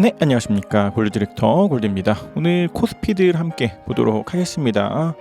네, 안녕하십니까. 골드 디렉터 골드입니다. 오늘 코스피들 함께 보도록 하겠습니다.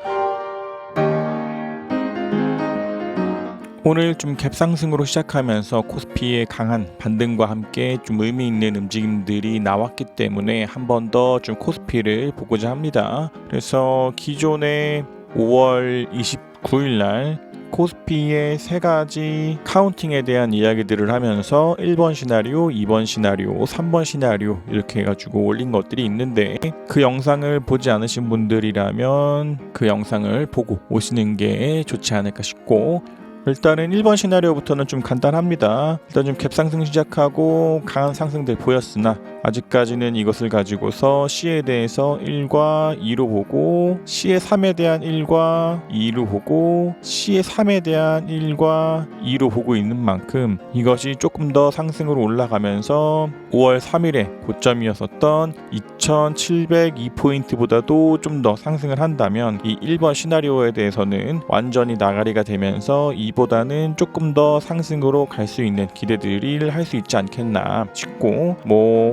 오늘 좀 갭상승으로 시작하면서 코스피의 강한 반등과 함께 좀 의미 있는 움직임들이 나왔기 때문에 한 번 더 좀 코스피를 보고자 합니다. 그래서 기존에 5월 29일 날 코스피의 세 가지 카운팅에 대한 이야기들을 하면서 1번 시나리오, 2번 시나리오, 3번 시나리오 이렇게 해가지고 올린 것들이 있는데, 그 영상을 보지 않으신 분들이라면 그 영상을 보고 오시는 게 좋지 않을까 싶고, 일단은 1번 시나리오부터는 좀 간단합니다. 일단 좀 갭상승 시작하고 강한 상승들 보였으나 아직까지는 이것을 가지고서 C에 대해서 1과 2로 보고, C의 3에 대한 1과 2로 보고, C의 3에 대한 1과 2로 보고 있는 만큼 이것이 조금 더 상승으로 올라가면서 5월 3일에 고점이었었던 2702포인트보다도 좀 더 상승을 한다면 이 1번 시나리오에 대해서는 완전히 나가리가 되면서 이보다는 조금 더 상승으로 갈 수 있는 기대들을 할 수 있지 않겠나 싶고,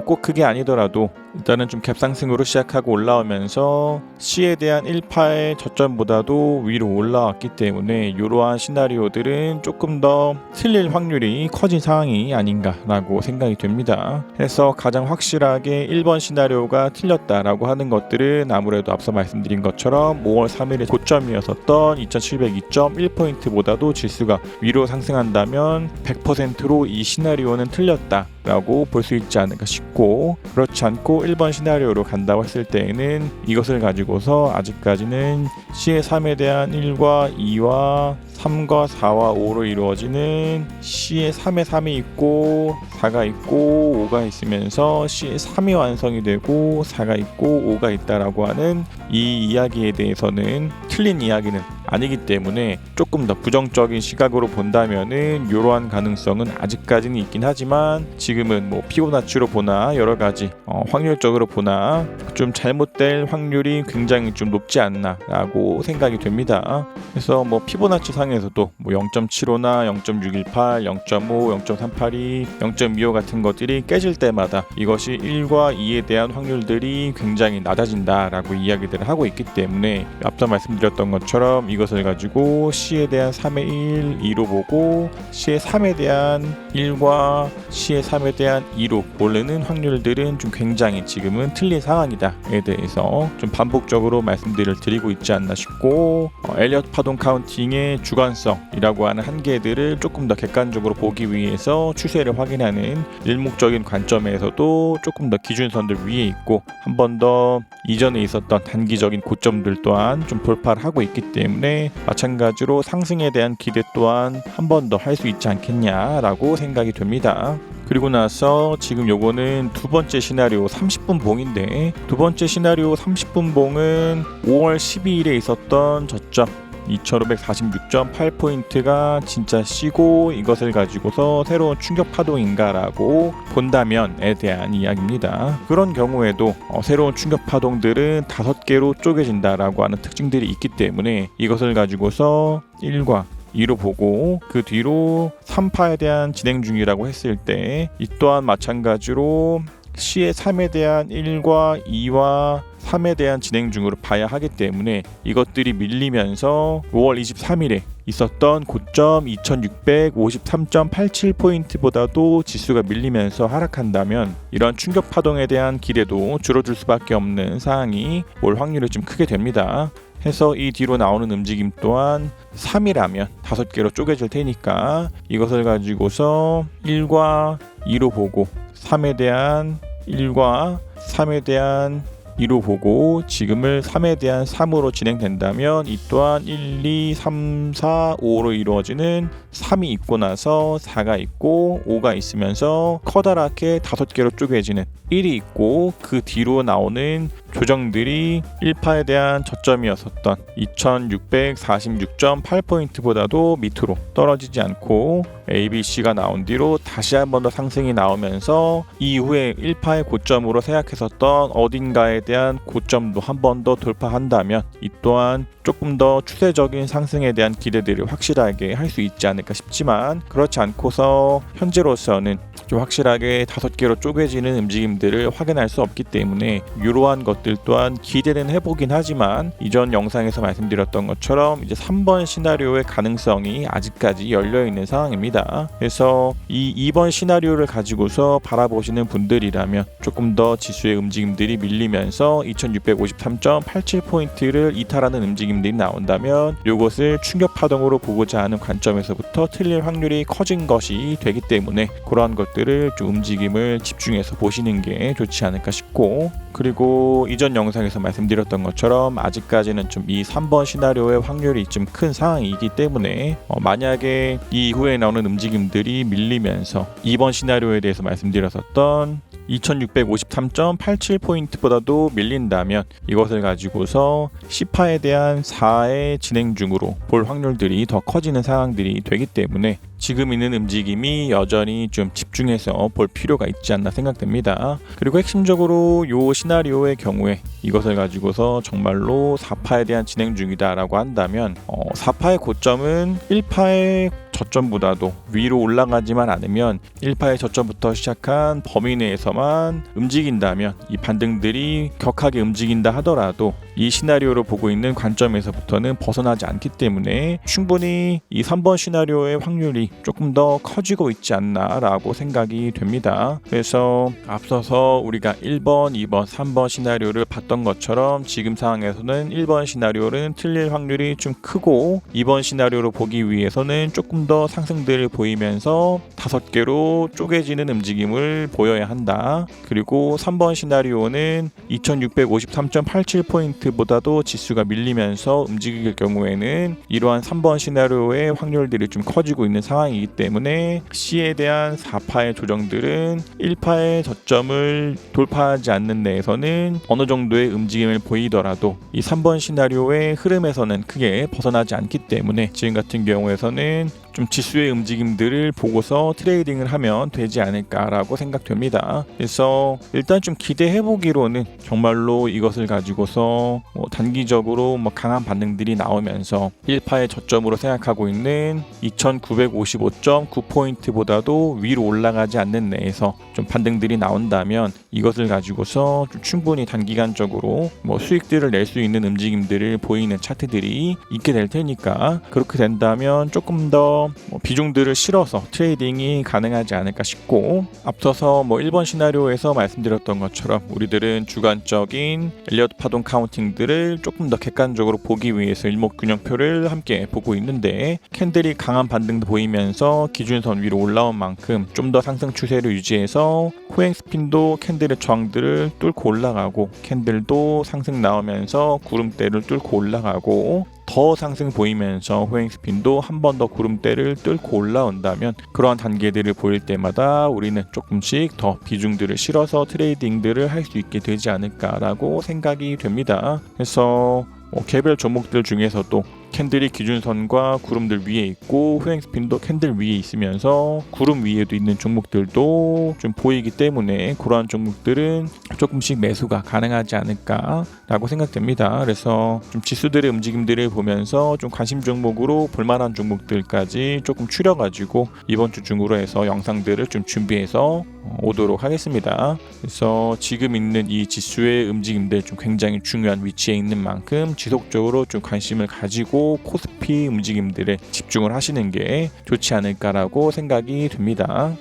꼭 그게 아니더라도 일단은 좀 갭상승으로 시작하고 올라오면서 C에 대한 1파의 저점보다도 위로 올라왔기 때문에 이러한 시나리오들은 조금 더 틀릴 확률이 커진 상황이 아닌가라고 생각이 됩니다. 그래서 가장 확실하게 1번 시나리오가 틀렸다라고 하는 것들은 아무래도 앞서 말씀드린 것처럼 5월 3일에 고점이었었던 2702.1포인트보다도 지수가 위로 상승한다면 100%로 이 시나리오는 틀렸다라고 볼 수 있지 않을까 싶고, 그렇지 않고 1번 시나리오로 간다고 했을 때에는 이것을 가지고서 아직까지는 C의 3에 대한 1과 2와 3과 4와 5로 이루어지는 C의 3에 3이 있고 4가 있고 5가 있으면서 C의 3이 완성이 되고 4가 있고 5가 있다라고 하는 이 이야기에 대해서는 틀린 이야기는 아니기 때문에 조금 더 부정적인 시각으로 본다면은 이러한 가능성은 아직까지는 있긴 하지만, 지금은 피보나치로 보나 여러 가지 확률적으로 보나 좀 잘못될 확률이 굉장히 좀 높지 않나라고 생각이 됩니다. 그래서 피보나치 상에서도 0.75나 0.618, 0.5, 0.382, 0.25 같은 것들이 깨질 때마다 이것이 1과 2에 대한 확률들이 굉장히 낮아진다라고 이야기들을 하고 있기 때문에, 앞서 말씀드렸던 것처럼 이것을 가지고 C에 대한 3의 1, 2로 보고 C의 3에 대한 1과 C의 3에 대한 2로 고르는 확률들은 좀 굉장히 지금은 틀린 상황이다에 대해서 좀 반복적으로 말씀들을 드리고 있지 않나 싶고, 엘리엇 파동 카운팅의 주관성이라고 하는 한계들을 조금 더 객관적으로 보기 위해서 추세를 확인하는 일목적인 관점에서도 조금 더 기준선들 위에 있고, 한 번 더 이전에 있었던 단기적인 고점들 또한 좀 돌파를 하고 있기 때문에 마찬가지로 상승에 대한 기대 또한 한 번 더 할 수 있지 않겠냐라고 생각이 됩니다. 그리고 나서 지금 요거는 두 번째 시나리오 30분 봉인데, 두 번째 시나리오 30분 봉은 5월 12일에 있었던 저점 2546.8포인트가 진짜 C고 이것을 가지고서 새로운 충격 파동인가라고 본다면에 대한 이야기입니다. 그런 경우에도 새로운 충격 파동들은 5개로 쪼개진다라고 하는 특징들이 있기 때문에 이것을 가지고서 1과 2로 보고 그 뒤로 3파에 대한 진행 중이라고 했을 때, 이 또한 마찬가지로 C의 3에 대한 1과 2와 3에 대한 진행 중으로 봐야 하기 때문에 이것들이 밀리면서 5월 23일에 있었던 고점 2653.87포인트보다도 지수가 밀리면서 하락한다면 이런 충격 파동에 대한 기대도 줄어들 수밖에 없는 상황이 올 확률이 좀 크게 됩니다. 해서 이 뒤로 나오는 움직임 또한 3이라면 5개로 쪼개질 테니까 이것을 가지고서 1과 2로 보고 3에 대한 1과 3에 대한 2로 보고 지금을 3에 대한 3으로 진행된다면 이 또한 1, 2, 3, 4, 5로 이루어지는 3이 있고 나서 4가 있고 5가 있으면서 커다랗게 5개로 쪼개지는 1이 있고, 그 뒤로 나오는 조정들이 1파에 대한 저점이었었던 2646.8포인트보다도 밑으로 떨어지지 않고 ABC가 나온 뒤로 다시 한 번 더 상승이 나오면서 이후에 1파의 고점으로 생각했었던 어딘가에 대한 고점도 한 번 더 돌파한다면 이 또한 조금 더 추세적인 상승에 대한 기대들을 확실하게 할 수 있지 않을까 싶지만, 그렇지 않고서 현재로서는 좀 확실하게 5개로 쪼개지는 움직임들을 확인할 수 없기 때문에 이러한 것들 또한 기대는 해보긴 하지만 이전 영상에서 말씀드렸던 것처럼 이제 3번 시나리오의 가능성이 아직까지 열려있는 상황입니다. 그래서 이 2번 시나리오를 가지고서 바라보시는 분들이라면 조금 더 지수의 움직임들이 밀리면서 2653.87포인트를 이탈하는 움직임들이 나온다면 이것을 충격 파동으로 보고자 하는 관점에서부터 틀릴 확률이 커진 것이 되기 때문에 그러한 것들을 좀 움직임을 집중해서 보시는 게 좋지 않을까 싶고, 그리고 이전 영상에서 말씀드렸던 것처럼 아직까지는 좀 이 3번 시나리오의 확률이 좀 큰 상황이기 때문에 만약에 이 이후에 나오는 움직임들이 밀리면서 2번 시나리오에 대해서 말씀드렸었던 2653.87포인트보다도 밀린다면 이것을 가지고서 10파에 대한 4의 진행 중으로 볼 확률들이 더 커지는 상황들이 되기 때문에 지금 있는 움직임이 여전히 좀 집중해서 볼 필요가 있지 않나 생각됩니다. 그리고 핵심적으로 이 시나리오의 경우에 이것을 가지고서 정말로 4파에 대한 진행 중이다 라고 한다면 4파의 고점은 1파의 저점보다도 위로 올라가지만 않으면 1파의 저점부터 시작한 범위 내에서만 움직인다면 이 반등들이 격하게 움직인다 하더라도 이 시나리오를 보고 있는 관점에서부터는 벗어나지 않기 때문에 충분히 이 3번 시나리오의 확률이 조금 더 커지고 있지 않나 라고 생각이 됩니다. 그래서 앞서서 우리가 1번, 2번, 3번 시나리오를 봤던 것처럼 지금 상황에서는 1번 시나리오는 틀릴 확률이 좀 크고 2번 시나리오로 보기 위해서는 조금 더 상승들을 보이면서 5개로 쪼개지는 움직임을 보여야 한다. 그리고 3번 시나리오는 2653.87포인트보다도 지수가 밀리면서 움직일 경우에는 이러한 3번 시나리오의 확률들이 좀 커지고 있는 상황이기 때문에 C에 대한 4파의 조정들은 1파의 저점을 돌파하지 않는 데에서는 어느 정도의 움직임을 보이더라도 이 3번 시나리오의 흐름에서는 크게 벗어나지 않기 때문에 지금 같은 경우에서는 좀 지수의 움직임들을 보고서 트레이딩을 하면 되지 않을까라고 생각됩니다. 그래서 일단 좀 기대해보기로는 정말로 이것을 가지고서 단기적으로 강한 반등들이 나오면서 1파의 저점으로 생각하고 있는 2955.9포인트보다도 위로 올라가지 않는 내에서 좀 반등들이 나온다면 이것을 가지고서 좀 충분히 단기간적으로 수익들을 낼 수 있는 움직임들을 보이는 차트들이 있게 될 테니까 그렇게 된다면 조금 더 비중들을 실어서 트레이딩이 가능하지 않을까 싶고, 앞서서 1번 시나리오에서 말씀드렸던 것처럼 우리들은 주관적인 엘리어트 파동 카운팅들을 조금 더 객관적으로 보기 위해서 일목균형표를 함께 보고 있는데 캔들이 강한 반등도 보이면서 기준선 위로 올라온 만큼 좀 더 상승 추세를 유지해서 호행 스핀도 캔들의 저항들을 뚫고 올라가고 캔들도 상승 나오면서 구름대를 뚫고 올라가고 더 상승 보이면서 호행 스핀도 한 번 더 구름대를 뚫고 올라온다면 그러한 단계들을 보일 때마다 우리는 조금씩 더 비중들을 실어서 트레이딩들을 할 수 있게 되지 않을까라고 생각이 됩니다. 그래서 개별 종목들 중에서도 캔들이 기준선과 구름들 위에 있고 호행 스핀도 캔들 위에 있으면서 구름 위에도 있는 종목들도 좀 보이기 때문에 그러한 종목들은 조금씩 매수가 가능하지 않을까라고 생각됩니다. 그래서 좀 지수들의 움직임들을 보면서 좀 관심 종목으로 볼만한 종목들까지 조금 추려가지고 이번 주 중으로 해서 영상들을 좀 준비해서 오도록 하겠습니다. 그래서 지금 있는 이 지수의 움직임들 좀 굉장히 중요한 위치에 있는 만큼 지속적으로 좀 관심을 가지고 코스피 움직임들에 집중을 하시는 게 좋지 않을까라고 생각이 됩니다.